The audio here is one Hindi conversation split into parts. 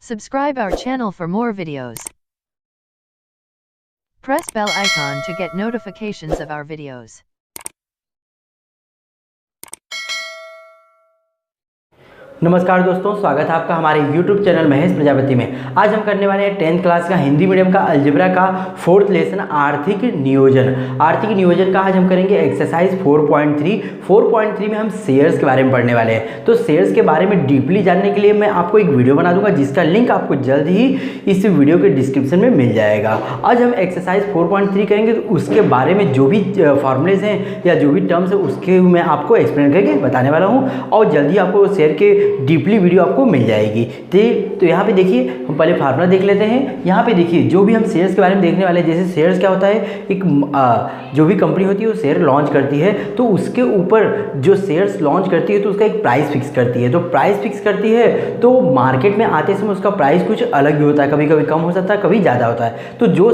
Subscribe our channel for more videos. Press bell icon to get notifications of our videos. नमस्कार दोस्तों, स्वागत है आपका हमारे YouTube चैनल महेश प्रजापति में। आज हम करने वाले हैं 10th क्लास का हिंदी मीडियम का अलजेब्रा का 4th लेसन आर्थिक नियोजन। आर्थिक नियोजन का आज हम करेंगे एक्सरसाइज 4.3। 4.3 में हम शेयर्स के बारे में पढ़ने वाले हैं। तो शेयर्स के बारे में डीपली जानने के लिए मैं आपको एक वीडियो बना दूंगा, जिसका लिंक आपको जल्द ही इस वीडियो के डिस्क्रिप्शन में मिल जाएगा। आज हम एक्सरसाइज 4.3 करेंगे, तो उसके बारे में जो भी फॉर्मूलेज हैं या जो भी टर्म्स है उसके मैं आपको एक्सप्लेन करके बताने वाला हूँ, और जल्दी आपको शेयर के डीपली वीडियो आपको मिल जाएगी। तो यहाँ पे देखिए, हम पहले फार्मूला देख लेते हैं। यहाँ पे देखिए, जो भी हम शेयर्स के बारे में देखने वाले हैं, जैसे शेयर्स क्या होता है, एक जो भी कंपनी होती है वो शेयर लॉन्च करती है, तो उसके ऊपर जो शेयर्स लॉन्च करती है तो उसका एक प्राइस फिक्स करती है। तो प्राइस फिक्स करती है तो मार्केट में आते समय उसका प्राइस कुछ अलग भी होता है, कभी कभी कम हो सकता है, कभी ज़्यादा होता है। तो जो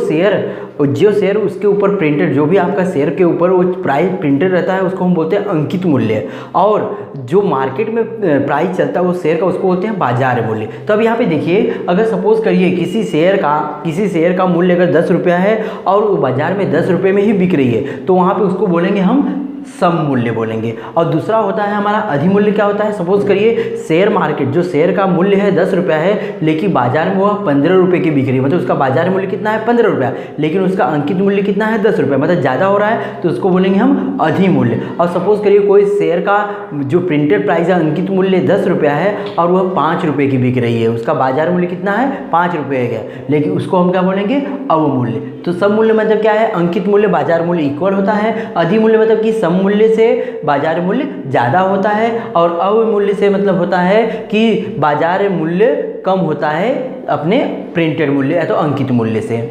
शेयर उसके ऊपर प्रिंटेड, जो भी आपका शेयर के ऊपर वो प्राइस प्रिंटेड रहता है, उसको हम बोलते हैं अंकित मूल्य। और जो मार्केट में प्राइस चलता है उस शेयर का, उसको बोलते हैं बाजार मूल्य। तो अब यहाँ पे देखिए, अगर सपोज करिए किसी शेयर का मूल्य अगर 10 रुपया है और वो बाजार में 10 रुपये में ही बिक रही है, तो वहाँ पे उसको बोलेंगे हम सम मूल्य बोलेंगे। और दूसरा होता है हमारा अधिमूल्य। क्या होता है, सपोज करिए शेयर मार्केट, जो शेयर का मूल्य है 10 रुपया है, लेकिन बाजार में वह 15 रुपये की बिक रही है, मतलब उसका बाजार मूल्य कितना है 15 रुपया, लेकिन उसका अंकित मूल्य कितना है 10 रुपया, मतलब ज़्यादा हो रहा है, तो उसको बोलेंगे हम अधिमूल्य। और सपोज करिए कोई शेयर का जो प्रिंटेड प्राइस है, अंकित मूल्य 10 रुपया है और वह 5 रुपये की बिक रही है, उसका बाजार मूल्य कितना है 5 रुपये है, लेकिन उसको हम क्या बोलेंगे अवमूल्य। तो सम मूल्य मतलब क्या है, अंकित मूल्य बाजार मूल्य इक्वल होता है। अधिमूल्य मतलब कि सम मूल्य से बाजार मूल्य ज़्यादा होता है, और अवमूल्य से मतलब होता है कि बाजार मूल्य कम होता है अपने प्रिंटेड मूल्य या तो अंकित मूल्य से।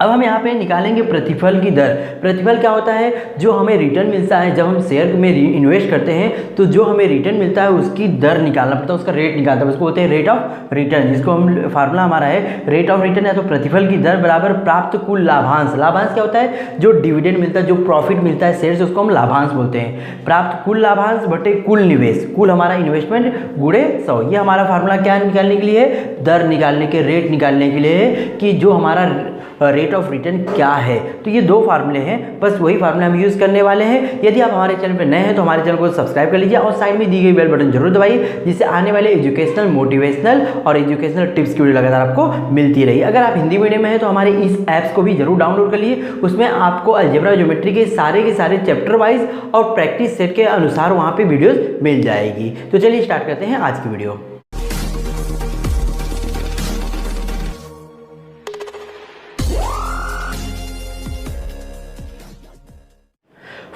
अब हम यहाँ पे निकालेंगे प्रतिफल की दर। प्रतिफल क्या होता है, जो हमें रिटर्न मिलता है जब हम शेयर में इन्वेस्ट करते हैं, तो जो हमें रिटर्न मिलता है उसकी दर निकालना पड़ता है, उसका रेट निकालता है, उसको बोलते हैं रेट ऑफ रिटर्न, जिसको हम फार्मूला हमारा है रेट ऑफ रिटर्न या तो प्रतिफल की दर बराबर प्राप्त कुल लाभांश। लाभांश क्या होता है, जो डिविडेंड मिलता है, जो प्रॉफिट मिलता है शेयर से, उसको हम लाभांश बोलते हैं। प्राप्त कुल लाभांश बटे कुल निवेश, कुल हमारा इन्वेस्टमेंट गुणे 100। ये हमारा फार्मूला क्या निकालने के लिए है, दर निकालने के, रेट निकालने के लिए है कि जो हमारा रेट ऑफ रिटर्न क्या है। तो ये दो फार्मूले हैं, बस वही फार्मूले हम यूज़ करने वाले हैं। यदि आप हमारे चैनल पर नए हैं तो हमारे चैनल को सब्सक्राइब कर लीजिए और साइड में दी गई बेल बटन जरूर दबाइए, जिससे आने वाले एजुकेशनल, मोटिवेशनल और एजुकेशनल टिप्स की वीडियो लगातार आपको मिलती रही। अगर आप हिंदी मीडियम में हैं तो हमारे इस ऐप्स को भी जरूर डाउनलोड कर लीजिए। उसमें आपको अलजेब्रा ज्योमेट्री के सारे चैप्टर वाइज और प्रैक्टिस सेट के अनुसार वहाँ पर वीडियोज़ मिल जाएगी। तो चलिए स्टार्ट करते हैं आज की वीडियो।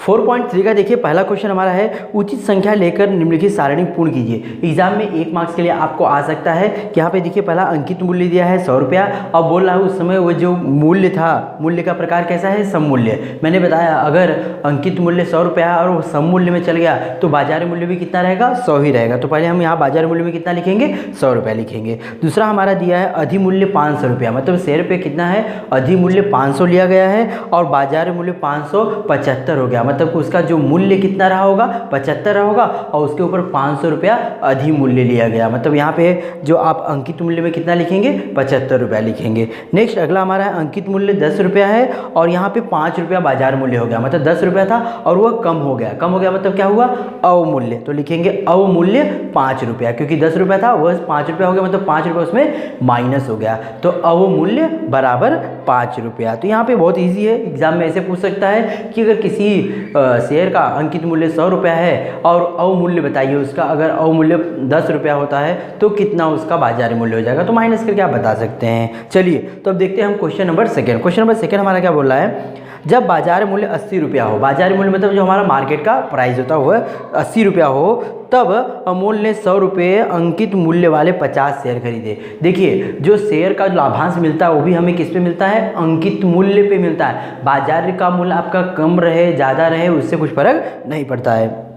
4.3 का देखिए, पहला क्वेश्चन हमारा है उचित संख्या लेकर निम्नलिखित सारणी पूर्ण कीजिए। एग्जाम में 1 मार्क्स के लिए आपको आ सकता है कि यहाँ पे देखिए पहला अंकित मूल्य दिया है 100 रुपया, और बोल रहा है उस समय वो जो मूल्य था, मूल्य का प्रकार कैसा है, सम मूल्य। मैंने बताया अगर अंकित मूल्य 100 रुपया और वो सम मूल्य में चल गया तो बाजार मूल्य भी कितना रहेगा, 100 ही रहेगा। तो पहले हम यहाँ बाजार मूल्य में कितना लिखेंगे, 100 रुपया लिखेंगे। दूसरा हमारा दिया है अधिमूल्य 500 रुपया, मतलब शेयर पे कितना है, अधिमूल्य 500 लिया गया है और बाजार मूल्य 575 हो गया, मतलब उसका जो मूल्य कितना रहा होगा 75 रहा होगा, और उसके ऊपर 500 रुपया अधिमूल्य लिया गया, मतलब यहाँ पे जो आप अंकित मूल्य में कितना लिखेंगे, 75 रुपया लिखेंगे। नेक्स्ट अगला हमारा है अंकित मूल्य 10 रुपया है और यहाँ पे 5 रुपया बाजार मूल्य हो गया, मतलब 10 रुपया था और वह कम हो गया। कम हो गया मतलब क्या हुआ, अवमूल्य। तो लिखेंगे अवमूल्य 5 रुपया, क्योंकि 10 रुपया था वह 5 रुपया हो गया, मतलब 5 रुपया उसमें माइनस हो गया, तो अवमूल्य बराबर 5 रुपया। तो यहाँ पे बहुत ईजी है, एग्जाम में ऐसे पूछ सकता है कि अगर किसी शेयर का अंकित मूल्य 100 रुपया है और अवमूल्य बताइए उसका, अगर अवमूल्य 10 रुपया होता है तो कितना उसका बाजार मूल्य हो जाएगा, तो माइनस करके आप बता सकते हैं। चलिए तो अब देखते हैं हम question number second. Question number second हमारा क्या बोल रहा है, जब बाजार मूल्य 80 रुपया हो, बाजार मूल्य मतलब जो हमारा मार्केट का प्राइस होता है वह 80 रुपया हो, तब अमूल ने 100 रुपये अंकित मूल्य वाले 50 शेयर खरीदे। देखिए जो शेयर का लाभांश मिलता है वो भी हमें किस पे मिलता है, अंकित मूल्य पे मिलता है। बाजार का मूल्य आपका कम रहे ज़्यादा रहे उससे कुछ फर्क नहीं पड़ता है।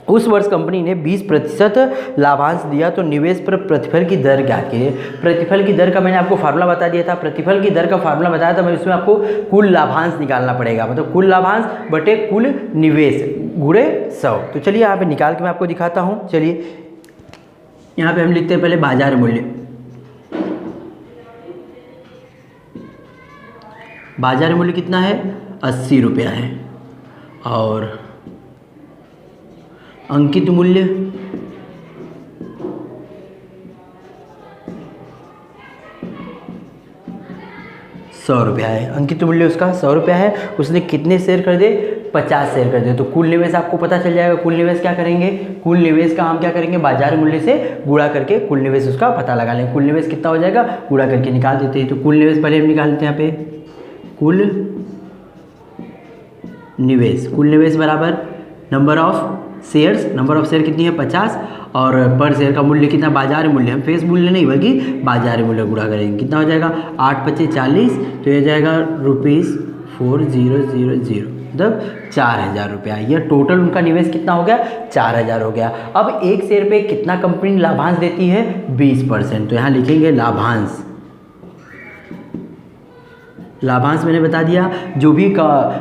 उस वर्ष कंपनी ने 20% लाभांश दिया, तो निवेश पर प्रतिफल की दर क्या कीजिए। प्रतिफल की दर का मैंने आपको फार्मूला बता दिया था, प्रतिफल की दर का फार्मूला बताया था मैं, इसमें आपको कुल लाभांश निकालना पड़ेगा, मतलब कुल लाभांश बटे कुल निवेश गुणे 100। तो चलिए यहाँ पे निकाल के मैं आपको दिखाता हूँ। चलिए यहाँ पे हम लिखते हैं पहले बाजार मूल्य, बाजार मूल्य कितना है 80 रुपया है, और अंकित मूल्य 100 रुपया है। अंकित मूल्य उसका 100 रुपया है। उसने कितने शेयर खरीदे 50 शेयर खरीदे। तो कुल निवेश आपको पता चल जाएगा। कुल निवेश क्या करेंगे, कुल निवेश का हम क्या करेंगे, बाजार मूल्य से गुणा करके कुल निवेश उसका पता लगा लेंगे। कुल निवेश कितना हो जाएगा, गुणा करके निकाल देते हैं। तो कुल निवेश पहले हम निकाल लेते हैं। यहाँ पे कुल निवेश, कुल निवेश बराबर number of shares, number of share कितनी है 50, और पर शेयर का मूल्य कितना, बाजार मूल्य, हम फेस मूल्य नहीं बल्कि बाजार मूल्य गुणा करेंगे। कितना हो जाएगा 8 × 40, तो ये जाएगा ₹4000, मतलब 4000 रुपया। यह टोटल उनका निवेश कितना हो गया 4000 हो गया। अब एक शेयर पे कितना कंपनी लाभांश देती है 20%। तो यहाँ लिखेंगे लाभांश। लाभांश मैंने बता दिया, जो भी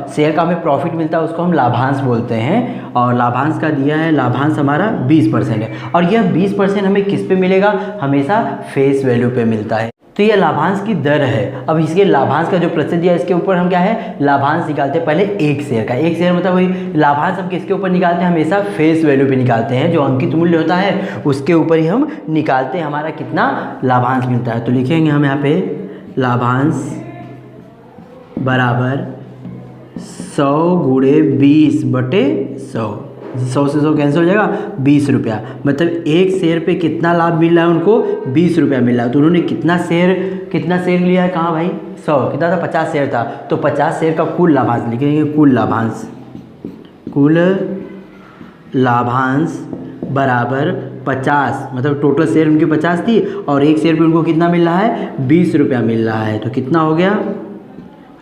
शेयर का हमें प्रॉफिट मिलता है उसको हम लाभांश बोलते हैं, और लाभांश का दिया है, लाभांश हमारा 20% है। और यह 20% हमें किस पे मिलेगा, हमेशा फेस वैल्यू पे मिलता है। तो यह लाभांश की दर है। अब इसके लाभांश का जो प्रतिशत दिया है इसके ऊपर हम क्या है लाभांश निकालते हैं। पहले एक शेयर का, एक शेयर मतलब वही लाभांश हम किसके ऊपर निकालते हैं, हमेशा फेस वैल्यू पे निकालते हैं। जो अंकित मूल्य होता है उसके ऊपर ही हम निकालते हैं हमारा कितना लाभांश मिलता है। तो लिखेंगे हम यहाँ पे लाभांश बराबर 100 × 20/100, 100 से 100 कैंसिल हो जाएगा 20 रुपया। मतलब एक शेयर पे कितना लाभ मिल रहा है उनको 20 रुपया मिल रहा है। तो उन्होंने कितना शेयर लिया है, कहाँ भाई 100, कितना था 50 शेयर था, तो 50 शेयर का कुल लाभांश लिखेंगे। कुल लाभांश बराबर 50, मतलब टोटल शेयर उनकी 50 थी और एक शेयर पे उनको कितना मिल रहा है 20 रुपया मिल रहा है। तो कितना हो गया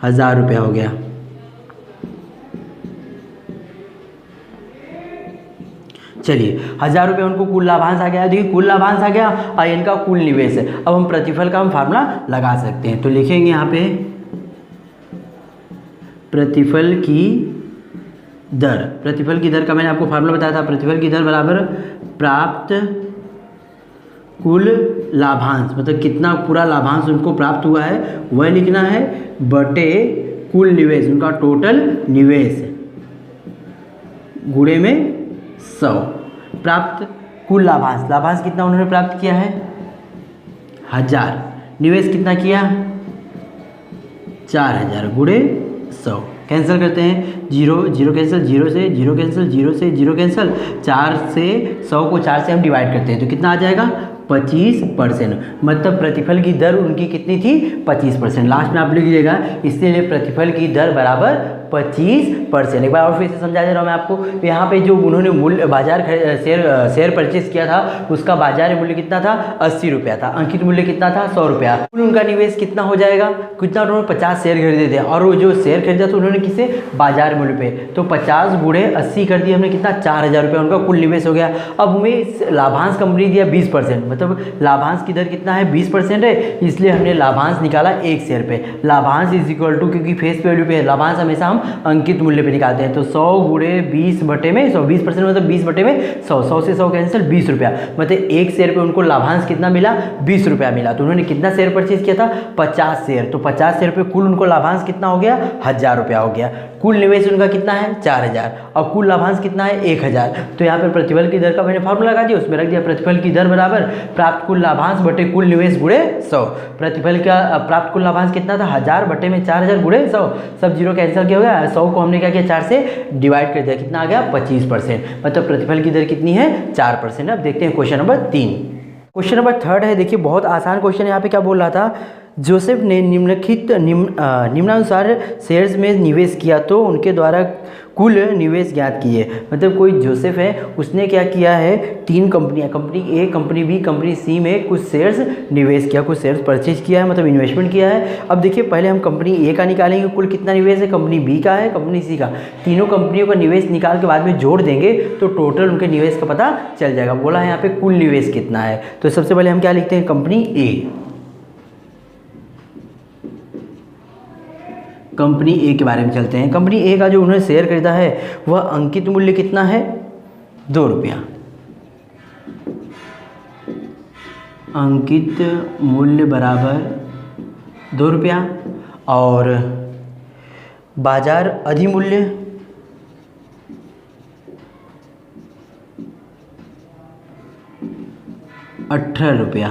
1000 रुपया हो गया। चलिए 1000 रुपये उनको कुल लाभांश आ गया। देखिए कुल लाभांश आ गया और इनका कुल निवेश है। अब हम प्रतिफल का हम फार्मूला लगा सकते हैं। तो लिखेंगे यहाँ पे प्रतिफल की दर। प्रतिफल की दर का मैंने आपको फार्मूला बताया था। प्रतिफल की दर बराबर प्राप्त कुल लाभांश, मतलब कितना पूरा लाभांश उनको प्राप्त हुआ है वह लिखना है बटे कुल निवेश, उनका टोटल निवेश गुणे में 100। प्राप्त कुल लाभांश, लाभांश कितना उन्होंने प्राप्त किया है 1000, निवेश कितना किया 4000 गुणे 100। कैंसिल करते हैं, 0 कैंसिल, 0 से 0 कैंसिल, 0 से 0 कैंसिल, 4 से 100 को 4 से हम डिवाइड करते हैं तो कितना आ जाएगा 25%। मतलब प्रतिफल की दर उनकी कितनी थी 25%। लास्ट में आप लिख लीजिएगा, इसलिए प्रतिफल की दर बराबर 25%। एक बार और फिर से समझा दे रहा हूँ मैं आपको। तो यहाँ पे जो उन्होंने मूल्य बाजार शेयर परचेज किया था उसका बाजार मूल्य कितना था 80 रुपया था, अंकित मूल्य कितना था 100 रुपया। उनका निवेश कितना हो जाएगा, कितना उन्होंने 50 शेयर खरीदे थे और वो जो शेयर खरीदा था उन्होंने किसे बाजार मूल्य पे, तो 50 गुणे 80 कर दिया हमने, कितना 4000 रुपया उनका कुल निवेश हो गया। अब हमें लाभांश कंपनी दिया 20%, मतलब लाभांश की दर कितना है 20% है, इसलिए हमने लाभांश निकाला एक शेयर पे। लाभांश इज इक्वल टू, क्योंकि फेस वैल्यू पे है, लाभांश हमेशा हम अंकित मूल्य पे निकालते हैं। तो 100 गुणे 20/100, 20% मतलब 20/100, 100 से 100 कैंसिल 20 रुपया, मतलब एक शेयर पे उनको लाभांश कितना मिला 20 रुपया मिला। तो उन्होंने कितना शेयर परचेज किया था 50 शेयर, तो 50 शेयर पे कुल उनको लाभांश कितना हो गया 1000 रुपया हो गया। कुल निवेश उनका कितना है 4000 और कुल लाभांश कितना है 1000। तो यहाँ पर प्रतिफल की दर का मैंने फॉर्मूला लगा दिया, उसमें रख दिया प्रतिफल की दर बराबर प्राप्त कुल लाभांश बटे कुल निवेश गुणे 100। प्रतिफल का प्राप्त कुल लाभांश कितना था 1000 बटे में 4000 गुणे 100, सब जीरो कैंसिल किया हो गया। 100 को हमने क्या किया 4 से डिवाइड कर दिया, कितना आ गया 25%, मतलब प्रतिफल की दर कितनी है 4%। अब देखते हैं क्वेश्चन नंबर 3। क्वेश्चन नंबर 3 है, देखिए बहुत आसान क्वेश्चन है। यहाँ पे क्या बोल रहा था, जोसेफ ने निम्नानुसार शेयर्स में निवेश किया तो उनके द्वारा कुल निवेश ज्ञात किए। मतलब कोई जोसेफ है, उसने क्या किया है 3 कंपनियां, कंपनी ए, कंपनी बी, कंपनी सी में कुछ शेयर्स निवेश किया, कुछ शेयर्स परचेज किया है, मतलब इन्वेस्टमेंट किया है। अब देखिए पहले हम कंपनी ए का निकालेंगे कुल कितना निवेश है, कंपनी बी का है, कंपनी सी का, तीनों कंपनियों का निवेश निकाल के बाद में जोड़ देंगे तो टोटल उनके निवेश का पता चल जाएगा। बोला है यहाँ पे कुल निवेश कितना है, तो सबसे पहले हम क्या लिखते हैं कंपनी ए। कंपनी ए के बारे में चलते हैं। कंपनी ए का जो उन्होंने शेयर खरीदा है वह अंकित मूल्य कितना है 2 रुपया। अंकित मूल्य बराबर 2 रुपया और बाजार अधिमूल्य ₹18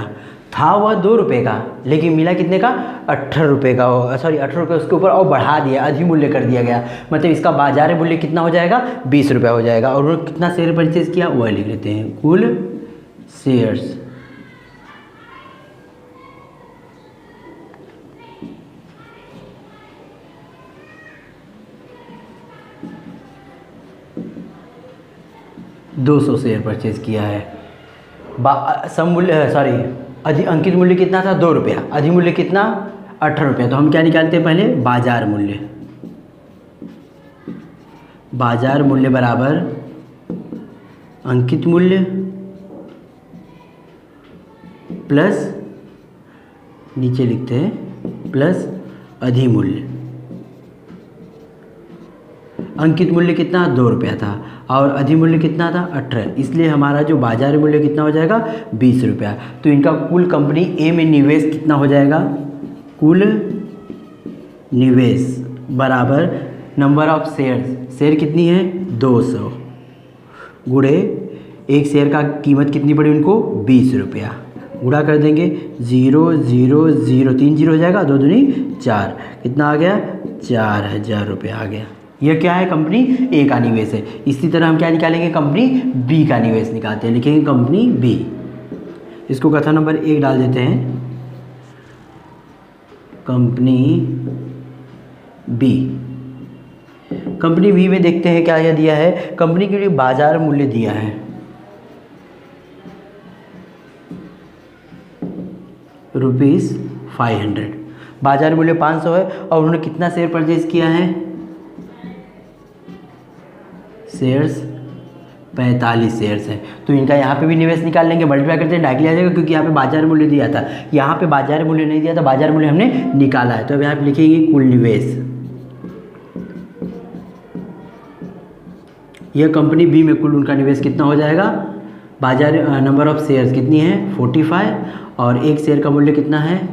था, वह ₹2 का, लेकिन मिला कितने का? ₹18 का, सॉरी ₹18 उसके ऊपर और बढ़ा दिया, अधिमूल्य कर दिया गया। मतलब इसका बाजार मूल्य कितना हो जाएगा? ₹20 हो जाएगा। और उन्होंने कितना शेयर परचेज किया वह लिख लेते हैं, कुल शेयर्स। $200 शेयर परचेज किया है। सम मूल्य सॉरी अंकित मूल्य कितना था? ₹2। अधिमूल्य कितना? ₹18। तो हम क्या निकालते हैं पहले? बाजार मूल्य। बाजार मूल्य बराबर अंकित मूल्य प्लस, नीचे लिखते हैं प्लस अधिमूल्य। अंकित मूल्य कितना? ₹2 था और अधिमूल्य कितना था? 18। इसलिए हमारा जो बाजार मूल्य कितना हो जाएगा? ₹20। तो इनका कुल कंपनी ए में निवेश कितना हो जाएगा? कुल निवेश बराबर नंबर ऑफ शेयर्स, शेयर कितनी है? 200 गुणे एक शेयर का कीमत कितनी पड़ी उनको? ₹20। गुणा कर देंगे 0 0 0, 3 0 हो जाएगा, 2 दूनी 4, कितना आ गया? ₹4000 आ गया। यह क्या है? कंपनी ए का निवेश है। इसी तरह हम क्या निकालेंगे? कंपनी बी का निवेश निकालते हैं, लिखेंगे कंपनी बी। इसको कथन नंबर 1 डाल देते हैं, कंपनी बी। कंपनी बी में देखते हैं क्या क्या दिया है। कंपनी के लिए बाजार मूल्य दिया है ₹500, बाजार मूल्य 500 है और उन्होंने कितना शेयर परचेज किया है? शेयर्स 45 शेयर्स है। तो इनका यहाँ पे भी निवेश निकाल लेंगे, मल्टीप्लाई करते हैं, डायरेक्टली आ जाएगा, क्योंकि यहाँ पे बाजार मूल्य दिया था, यहाँ पे बाजार मूल्य नहीं दिया था, बाजार मूल्य हमने निकाला है। तो अब यहाँ पे लिखेंगे कुल निवेश। यह कंपनी बी में कुल उनका निवेश कितना हो जाएगा? बाजार नंबर ऑफ शेयर्स कितनी है? 45 और एक शेयर का मूल्य कितना है?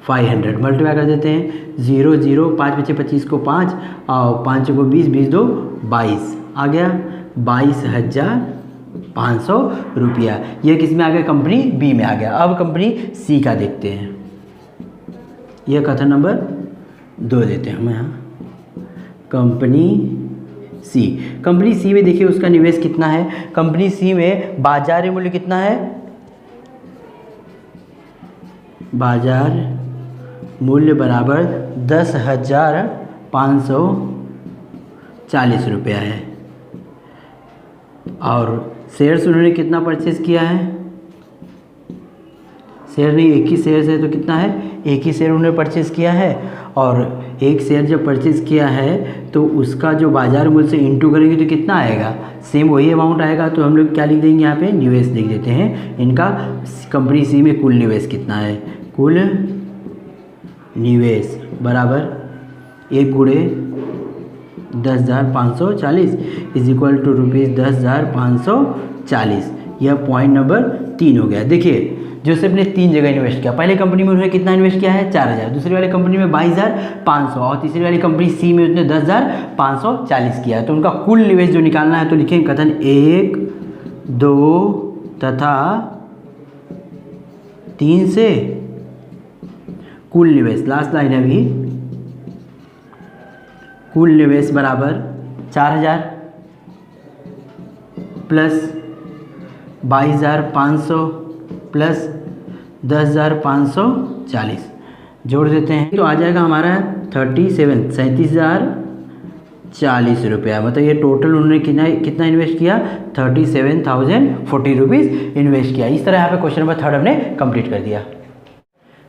500। मल्टीप्लाई कर देते हैं 0 0, 5 बचे 25 को 5 और 5 को 20, 20 2 22 आ गया, ₹22,500। यह किस में आ गया? कंपनी बी में आ गया। अब कंपनी सी का देखते हैं। यह कथन नंबर 2 देते हैं हम यहाँ, कंपनी सी। कंपनी सी में देखिए उसका निवेश कितना है। कंपनी सी में बाजार मूल्य कितना है? बाजार मूल्य बराबर ₹10,540 है। और शेयर्स उन्होंने कितना परचेज किया है? शेयर नहीं, एक ही शेयर है तो कितना है? एक ही शेयर उन्होंने परचेज किया है। और एक शेयर जब परचेज किया है तो उसका जो बाजार मूल्य से इंटू करेंगे तो कितना आएगा? सेम वही अमाउंट आएगा। तो हम लोग क्या लिख देंगे? यहाँ पे निवेश लिख देते हैं इनका। कंपनी सी में कुल निवेश कितना है? कुल निवेश बराबर 1 गुणे 10,540 इज इक्वल टू ₹10,540। यह पॉइंट नंबर 3 हो गया। देखिए जोसेफ ने 3 जगह इन्वेस्ट किया। पहले कंपनी में उन्होंने कितना इन्वेस्ट किया है? 4,000। दूसरी वाली कंपनी में 22,500 और तीसरी वाली कंपनी सी में उसने 10,540 किया है। तो उनका कुल निवेश जो निकालना है तो लिखेंगे कथन 1 2 तथा 3 से कुल निवेश, लास्ट लाइन है अभी, कुल निवेश बराबर 4,000 प्लस 22,500 प्लस 10,540 जोड़ देते हैं तो आ जाएगा हमारा 37,40 मतलब ये टोटल उन्होंने कितना इन्वेस्ट किया? 37,040 इन्वेस्ट किया। इस तरह यहाँ पे क्वेश्चन नंबर 3 हमने कंप्लीट कर दिया।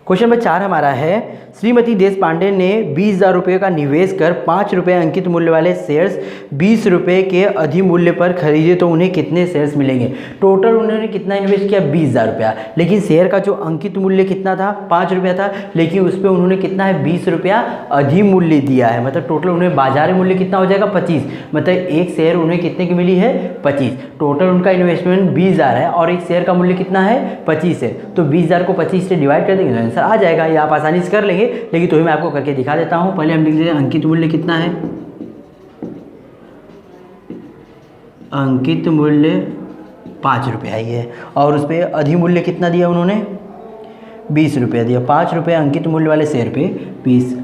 क्वेश्चन नंबर 4 हमारा है, श्रीमती देश पांडे ने 20,000 का निवेश कर ₹5 अंकित मूल्य वाले शेयर्स ₹20 के अधिमूल्य पर खरीदे तो उन्हें कितने शेयर्स मिलेंगे? टोटल उन्होंने कितना इन्वेस्ट किया? 20,000। लेकिन शेयर का जो अंकित मूल्य कितना था? ₹5 था, लेकिन उस पर उन्होंने कितना है? ₹20 अधिमूल्य दिया है। मतलब टोटल उन्हें बाजार मूल्य कितना हो जाएगा? 25। मतलब एक शेयर उन्हें कितने की मिली है? 25। टोटल उनका इन्वेस्टमेंट 20,000 है और एक शेयर का मूल्य कितना है? 25 है। तो 20,000 को 25 से डिवाइड कर देंगे तो आंसर आंसर आ जाएगा, ये आप आसानी से कर लेंगे, लेकिन तो ही मैं आपको करके दिखा देता हूँ। पहले हम लिख लेते हैं अंकित मूल्य कितना है। अंकित मूल्य 5 रुपया ही है, और उस पर अधिमूल्य कितना दिया उन्होंने, 20 रुपया दिया। 5 रुपये अंकित मूल्य वाले शेयर पे 20,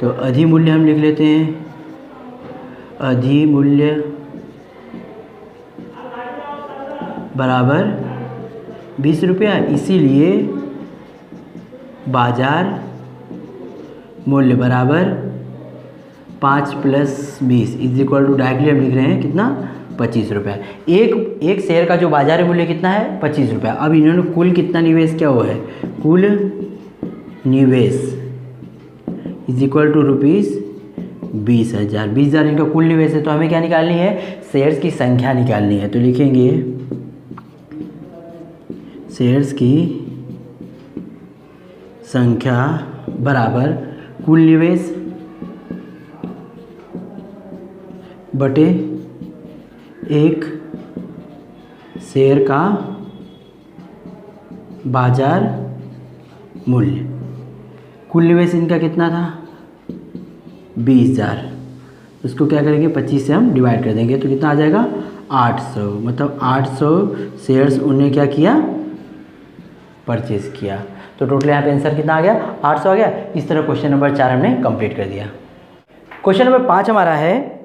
तो अधिमूल्य हम लिख लेते हैं, अधिमूल्य बराबर 20 रुपया, इसीलिए बाजार मूल्य बराबर 5 + 20 इज इक्वल टू, डायरेक्टली हम लिख रहे हैं कितना, 25 रुपया। एक शेयर का जो बाजार मूल्य कितना है, 25 रुपया। अब इन्होंने कुल कितना निवेश किया हुआ है, कुल निवेश इज इक्वल टू ₹20,000। 20,000 इनका कुल निवेश है, तो हमें क्या निकालनी है, शेयर्स की संख्या निकालनी है। तो लिखेंगे शेयर्स की संख्या बराबर कुल निवेश बटे एक शेयर का बाजार मूल्य। कुल निवेश इनका कितना था, 20,000, उसको क्या करेंगे, 25 से हम डिवाइड कर देंगे, तो कितना आ जाएगा, 800। मतलब 800 शेयर्स उन्होंने क्या किया, परचेज किया। तो टोटल यहाँ पे आंसर कितना आ गया, 800 आ गया। इस तरह क्वेश्चन नंबर 4 हमने कंप्लीट कर दिया। क्वेश्चन नंबर 5 हमारा है,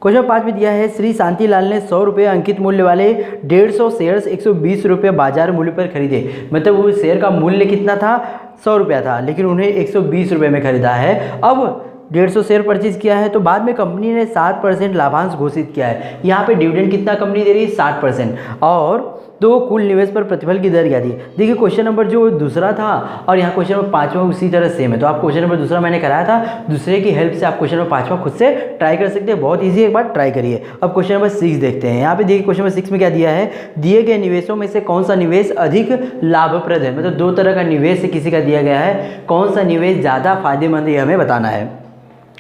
क्वेश्चन 5 में दिया है, श्री शांतिलाल ने 100 रुपये अंकित मूल्य वाले 150 शेयर्स 120 रुपये बाजार मूल्य पर खरीदे। मतलब वो शेयर का मूल्य कितना था, 100 रुपया था, लेकिन उन्हें 120 रुपये में खरीदा है। अब 150 शेयर परचेज किया है, तो बाद में कंपनी ने 7% लाभांश घोषित किया है। यहाँ पे डिविडेंड कितना कंपनी दे रही है, 60%, और तो कुल निवेश पर प्रतिफल की दर क्या थी। देखिए क्वेश्चन नंबर जो दूसरा था और यहाँ क्वेश्चन नंबर 5वां उसी तरह सेम है, तो आप क्वेश्चन नंबर दूसरा मैंने कराया था, दूसरे की हेल्प से आप क्वेश्चन नंबर 5वां खुद से ट्राई कर सकते हैं, बहुत ईजी, एक बार ट्राई करिए। अब क्वेश्चन नंबर 6 देखते हैं। यहाँ पे देखिए क्वेश्चन नंबर 6 में क्या दिया है, दिए गए निवेशों में से कौन सा निवेश अधिक लाभप्रद है। मतलब 2 तरह का निवेश किसी का दिया गया है, कौन सा निवेश ज़्यादा फायदेमंद है ये हमें बताना है।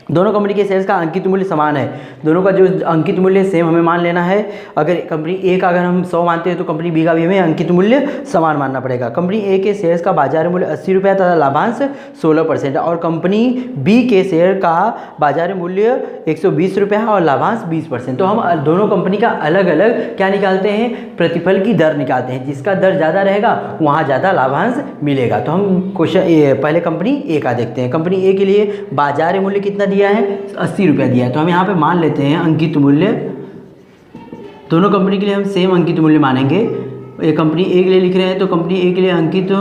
दोनों कंपनी के शेयर्स का अंकित मूल्य समान है, दोनों का जो अंकित मूल्य सेम हमें मान लेना है। अगर कंपनी ए का अगर हम 100 मानते हैं तो कंपनी बी का भी हमें अंकित मूल्य समान मानना पड़ेगा। कंपनी ए के शेयर्स का बाजार मूल्य 80 रुपया तथा लाभांश 16% है, और कंपनी बी के शेयर का बाजार मूल्य 120 रुपया और लाभांश 20%। तो हम दोनों कंपनी का अलग अलग क्या निकालते हैं, प्रतिफल की दर निकालते हैं। जिसका दर ज़्यादा रहेगा वहाँ ज़्यादा लाभांश मिलेगा। तो हम क्वेश्चन पहले कंपनी ए का देखते हैं। कंपनी ए के लिए बाजार मूल्य कितना दिया है, 80 रुपया दिया है, तो हम यहाँ पे मान लेते हैं अंकित मूल्य, दोनों कंपनी के लिए हम सेम अंकित मूल्य मानेंगे। ये कंपनी ए के लिए लिख रहे हैं, तो कंपनी ए के लिए अंकित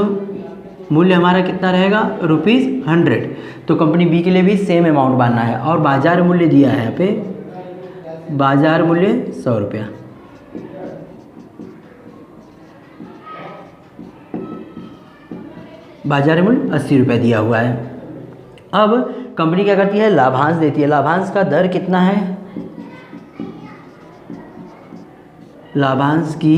मूल्य हमारा कितना रहेगा, ₹100। तो कंपनी बी के लिए भी सेम अमाउंट मानना है, और बाजार मूल्य दिया है यहाँ पे, बाजार मूल्य 100 रुपया। बाजार मूल्य 80 रुपया दिया हुआ है। अब कंपनी क्या करती है, लाभांश देती है। लाभांश का दर कितना है, लाभांश की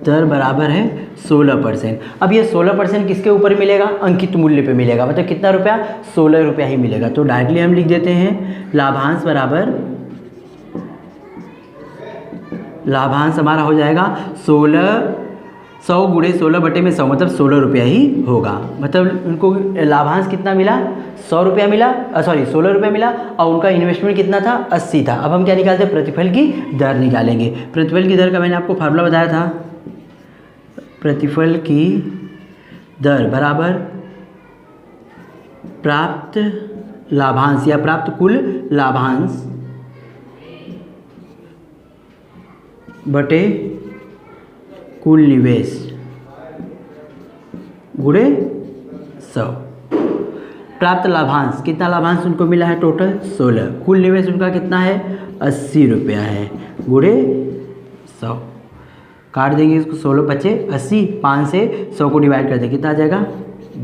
दर बराबर है 16%। अब ये 16% किसके ऊपर मिलेगा, अंकित मूल्य पे मिलेगा। मतलब कितना रुपया, 16 रुपया ही मिलेगा। तो डायरेक्टली हम लिख देते हैं लाभांश बराबर, लाभांश हमारा हो जाएगा 100 गुणे 16 बटे में 100, मतलब 16 रुपया ही होगा। मतलब उनको लाभांश कितना मिला, 100 रुपया मिला, 16 रुपया मिला, और उनका इन्वेस्टमेंट कितना था, 80 था। अब हम क्या निकालते हैं, प्रतिफल की दर निकालेंगे। प्रतिफल की दर का मैंने आपको फार्मूला बताया था, प्रतिफल की दर बराबर प्राप्त लाभांश या प्राप्त कुल लाभांश बटे कुल निवेश गुणे 100। प्राप्त लाभांश, कितना लाभांश उनको मिला है, टोटल 16। कुल निवेश उनका कितना है, 80 रुपया है, गुणे 100। काट देंगे इसको, 16 बचे 80, 5 से 100 को डिवाइड कर दें, कितना आ जाएगा,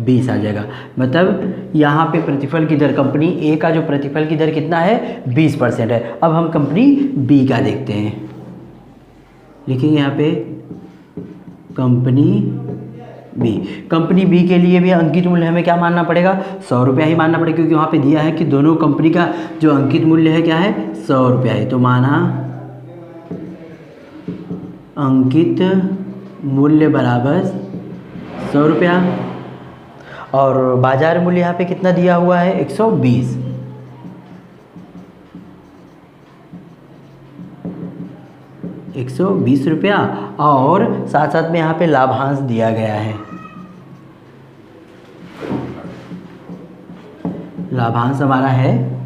20 आ जाएगा। मतलब यहाँ पे प्रतिफल की दर, कंपनी ए का जो प्रतिफल की दर कितना है, 20% है। अब हम कंपनी बी का देखते हैं। लिखेंगे यहाँ पे कंपनी बी। कंपनी बी के लिए भी अंकित मूल्य हमें क्या मानना पड़ेगा, 100 रुपया ही मानना पड़ेगा, क्योंकि वहाँ पे दिया है कि दोनों कंपनी का जो अंकित मूल्य है क्या है, 100 रुपया है। तो माना अंकित मूल्य बराबर 100 रुपया। और बाजार मूल्य यहाँ पे कितना दिया हुआ है 120। ₹120 और साथ साथ में यहाँ पे लाभांश दिया गया है। लाभांश हमारा है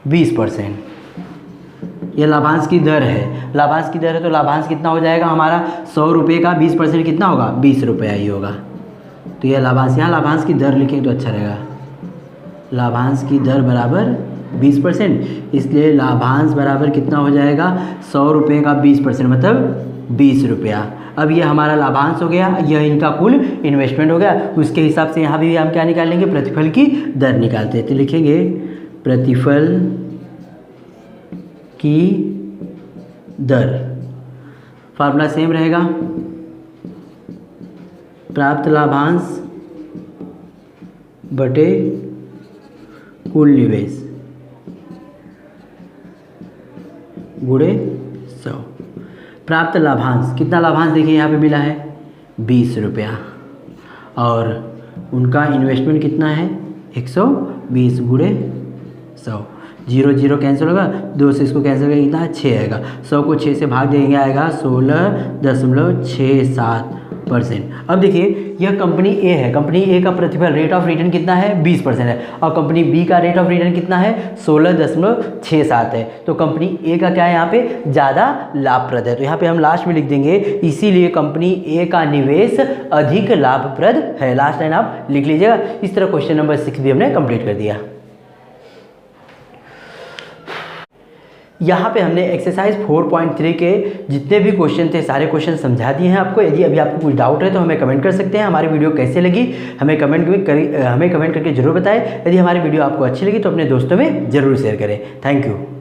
20%। ये लाभांश की दर है, लाभांश की दर है तो लाभांश कितना हो जाएगा हमारा ₹100 का 20% कितना होगा ₹20 ही होगा। तो ये लाभांश, यहाँ लाभांश की दर लिखें तो अच्छा रहेगा। लाभांश की दर बराबर 20%, इसलिए लाभांश बराबर कितना हो जाएगा ₹100 का 20% मतलब ₹20। अब ये हमारा लाभांश हो गया, यह इनका कुल इन्वेस्टमेंट हो गया। उसके हिसाब से यहाँ भी हम क्या निकालेंगे, प्रतिफल की दर निकालते हैं। तो लिखेंगे प्रतिफल की दर, फार्मूला सेम रहेगा, प्राप्त लाभांश बटे कुल निवेश गुणे 100। प्राप्त लाभांश, कितना लाभांश देखिए यहाँ पे मिला है ₹20 और उनका इन्वेस्टमेंट कितना है 120 गुणे 100। 0 0 कैंसिल होगा, 2 से इसको कैंसिल करेंगे कितना 6 आएगा। 100 को 6 से भाग देंगे आएगा 16.67%। अब देखिए यह कंपनी ए है, कंपनी ए का प्रतिफल रेट ऑफ रिटर्न कितना है 20% है और कंपनी बी का रेट ऑफ रिटर्न कितना है 16.67 है। तो कंपनी ए का क्या है यहाँ पे ज़्यादा लाभप्रद है। तो यहाँ पे हम लास्ट में लिख देंगे इसीलिए कंपनी ए का निवेश अधिक लाभप्रद है। लास्ट लाइन आप लिख लीजिएगा। इस तरह क्वेश्चन नंबर 6 भी हमने कंप्लीट कर दिया। यहाँ पे हमने एक्सरसाइज 4.3 के जितने भी क्वेश्चन थे सारे क्वेश्चन समझा दिए हैं आपको। यदि अभी आपको कुछ डाउट है तो हमें कमेंट कर सकते हैं। हमारी वीडियो कैसे लगी हमें कमेंट करके ज़रूर बताएं। यदि हमारी वीडियो आपको अच्छी लगी तो अपने दोस्तों में ज़रूर शेयर करें। Thank you.